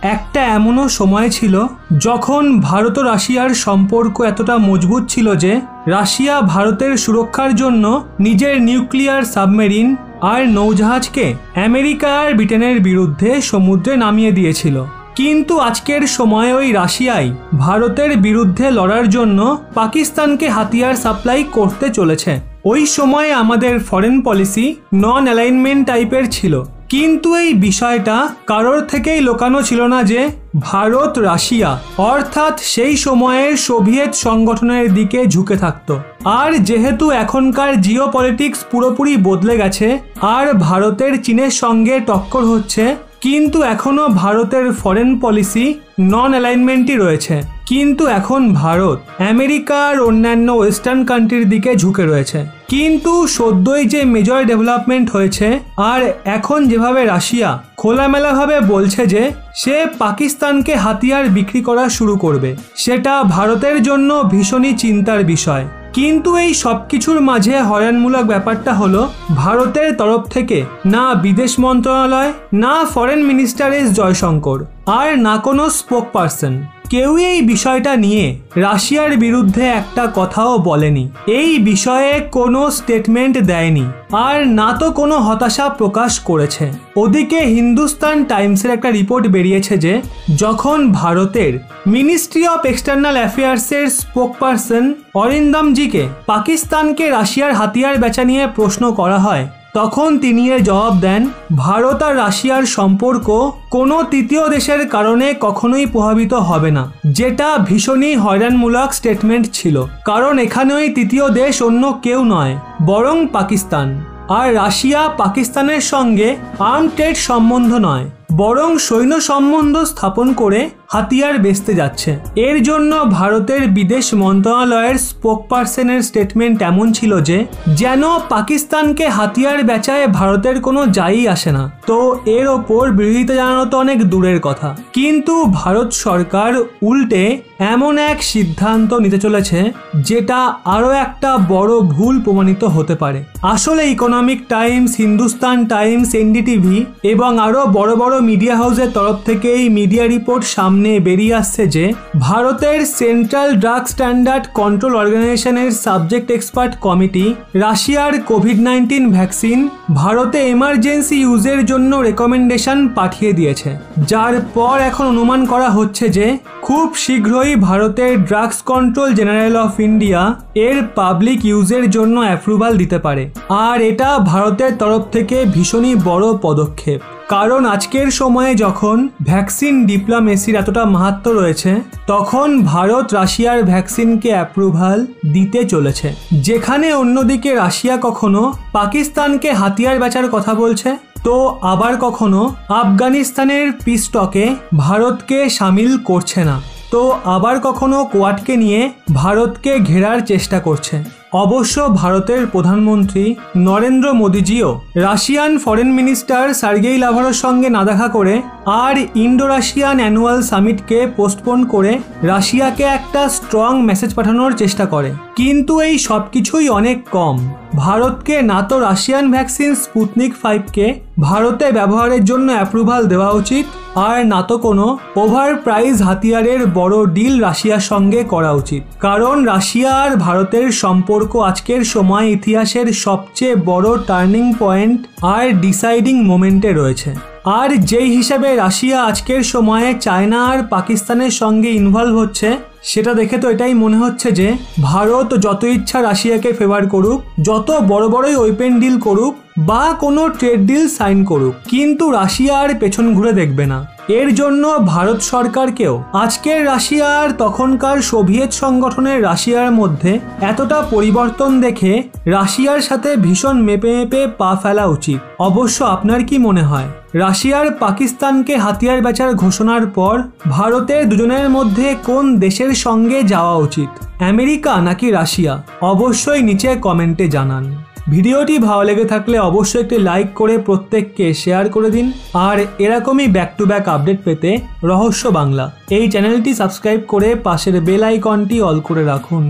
একটা এমনও সময় ছিল যখন ভারত ও রাশিয়ার সম্পর্ক এতটা মজবুত ছিল যে রাশিয়া ভারতের সুরক্ষার জন্য নিজের নিউক্লিয়ার সাবমেরিন আর নৌজাহাজকে আমেরিকা আর ব্রিটেনের বিরুদ্ধে সমুদ্রে নামিয়ে দিয়েছিল। কিন্তু আজকের সময়ে ওই রাশিয়াই ভারতের বিরুদ্ধে লড়ার জন্য পাকিস্তানকে হাতিয়ার সাপ্লাই করতে চলেছে। ওই সময়ে আমাদের ফরেন পলিসি নন অ্যালাইনমেন্ট টাইপের ছিল, কিন্তু এই বিষয়টা কারোর থেকেই লুকানো ছিল না যে ভারত রাশিয়া অর্থাৎ সেই সময়ের সোভিয়েত সংগঠনের দিকে ঝুঁকে থাকত। আর যেহেতু এখনকার জিওপলিটিক্স পুরোপুরি বদলে গেছে আর ভারতের চীনের সঙ্গে টক্কর হচ্ছে, কিন্তু এখনও ভারতের ফরেন পলিসি নন অ্যালাইনমেন্টই রয়েছে। কিন্তু এখন ভারত আমেরিকা আর অন্যান্য ওয়েস্টার্ন কান্ট্রির দিকে ঝুঁকে রয়েছে। কিন্তু সদ্যই যে মেজর ডেভেলপমেন্ট হয়েছে আর এখন যেভাবে রাশিয়া খোলামেলাভাবে বলছে যে সে পাকিস্তানকে হাতিয়ার বিক্রি করা শুরু করবে, সেটা ভারতের জন্য ভীষণই চিন্তার বিষয়। কিন্তু এই সব কিছুর মাঝে হয়রানমূলক ব্যাপারটা হলো ভারতের তরফ থেকে না বিদেশ মন্ত্রণালয়, না ফরেন মিনিস্টার এস জয়শঙ্কর আর না কোনো স্পোক পারসন, কেউই এই বিষয়টা নিয়ে রাশিয়ার বিরুদ্ধে একটা কথাও বলেনি, এই বিষয়ে কোনো স্টেটমেন্ট দেয়নি আর না তো কোনো হতাশা প্রকাশ করেছে। ওদিকে হিন্দুস্তান টাইমসের একটা রিপোর্ট বেরিয়েছে যে যখন ভারতের মিনিস্ট্রি অফ এক্সটার্নাল অ্যাফেয়ার্সের স্পোক পারসন অরিন্দমজিকে পাকিস্তানকে রাশিয়ার হাতিয়ার বেচা নিয়ে প্রশ্ন করা হয়, তখন তিনি এর জবাব দেন ভারত আর রাশিয়ার সম্পর্ক কোনো তৃতীয় দেশের কারণে কখনোই প্রভাবিত হবে না, যেটা ভীষণই হয়রানমূলক স্টেটমেন্ট ছিল। কারণ এখানে ওই তৃতীয় দেশ অন্য কেউ নয় বরং পাকিস্তান। আর রাশিয়া পাকিস্তানের সঙ্গে আর্ম ট্রেড সম্বন্ধ নয় বরং সৈন্য সম্বন্ধ স্থাপন করে হাতিয়ার বেচতে যাচ্ছে। এর জন্য ভারতের বিদেশ মন্ত্রণালয়ের স্পোক পারসনের স্টেটমেন্ট এমন ছিল যে যেন পাকিস্তানকে হাতিয়ার বেচায় ভারতের কোনো যায়ই আসে না। তো এর ওপর বিরোধিতা জানানো তো অনেক দূরের কথা, কিন্তু ভারত সরকার উল্টে এমন এক সিদ্ধান্ত নিতে চলেছে যেটা আরও একটা বড় ভুল প্রমাণিত হতে পারে। আসলে economic Times, Hindustan Times, NDTV এবং আরও বড় বড় মিডিয়া হাউসের তরফ থেকে এই মিডিয়া রিপোর্ট সামনে বেরিয়ে আসছে যে ভারতের সেন্ট্রাল ড্রাগ স্ট্যান্ডার্ড কন্ট্রোল অর্গানাইজেশনের সাবজেক্ট এক্সপার্ট কমিটি রাশিয়ার কোভিড-19 ভ্যাকসিন ভারতে এমার্জেন্সি ইউজের জন্য রেকমেন্ডেশন পাঠিয়ে দিয়েছে, যার পর এখন অনুমান করা হচ্ছে যে খুব শীঘ্রই ভারতের drugs control general of India এর পাবলিক ইউজের জন্য অ্যাপ্রুভাল দিতে পারে। আর এটা ভারতের তরফ থেকে ভীষণই বড় পদক্ষেপ, কারণ আজকের সময়ে যখন ভ্যাকসিন ডিপ্লোমেসির এতটা মাহাত্ম্য রয়েছে, তখন ভারত রাশিয়ার ভ্যাকসিনকে অ্যাপ্রুভাল দিতে চলেছে। যেখানে অন্যদিকে রাশিয়া কখনো পাকিস্তানকে হাতিয়ার বেচার কথা বলছে, তো আবার কখনো আফগানিস্তানের পিস টকে ভারতকে সামিল করছে না, তো আবার কখনো কোয়াডকে নিয়ে ভারতকে ঘেরার চেষ্টা করছে। অবশ্য ভারতের প্রধানমন্ত্রী নরেন্দ্র মোদিজিও রাশিয়ান ফরেন মিনিস্টার সার্গেই লাভারোর সঙ্গে না দেখা করে আর ইন্ডো রাশিয়ান অ্যানুয়াল সামিটকে পোস্টপোন করে রাশিয়াকে একটা স্ট্রং মেসেজ পাঠানোর চেষ্টা করে। কিন্তু এই সব কিছুই অনেক কম। ভারতকে না তো রাশিয়ান ভ্যাকসিন স্পুতনিক 5কে ভারতে ব্যবহারের জন্য অ্যাপ্রুভাল দেওয়া উচিত, আর না তো কোনো ওভার প্রাইস হাতিয়ারের বড় ডিল রাশিয়ার সঙ্গে করা উচিত। কারণ রাশিয়া আর ভারতের সম্পর্ক আজকের সময় ইতিহাসের সবচেয়ে বড় টার্নিং পয়েন্ট আর ডিসাইডিং মোমেন্টে রয়েছে। আর যেই হিসাবে রাশিয়া আজকের সময়ে চায়না আর পাকিস্তানের সঙ্গে ইনভলভ হচ্ছে, সেটা দেখে তো এটাই মনে হচ্ছে যে ভারত যত ইচ্ছা রাশিয়াকে ফেভার করুক, যত বড় বড়ই ওপেন ডিল করুক বা কোনো ট্রেড ডিল সাইন করুক, কিন্তু রাশিয়া আর পেছন ঘুরে দেখবে না। এর জন্য ভারত সরকারকেও আজকের রাশিয়া আর তখনকার সোভিয়েত সংগঠনের রাশিয়ার মধ্যে এতটা পরিবর্তন দেখে রাশিয়ার সাথে ভীষণ মেপে মেপে পা ফেলা উচিত। অবশ্য আপনার কি মনে হয়, রাশিয়ার পাকিস্তানকে হাতিয়ার বেচার ঘোষণার পর ভারতের দুজনের মধ্যে কোন দেশের সঙ্গে যাওয়া উচিত, আমেরিকা নাকি রাশিয়া? অবশ্যই নিচে কমেন্টে জানান। ভিডিওটি ভালো লেগে থাকলে অবশ্যই একটি লাইক করে প্রত্যেককে শেয়ার করে দিন। আর এরকমই ব্যাক টু ব্যাক আপডেট পেতে রহস্য বাংলা এই চ্যানেলটি সাবস্ক্রাইব করে পাশের বেল আইকনটি অল করে রাখুন।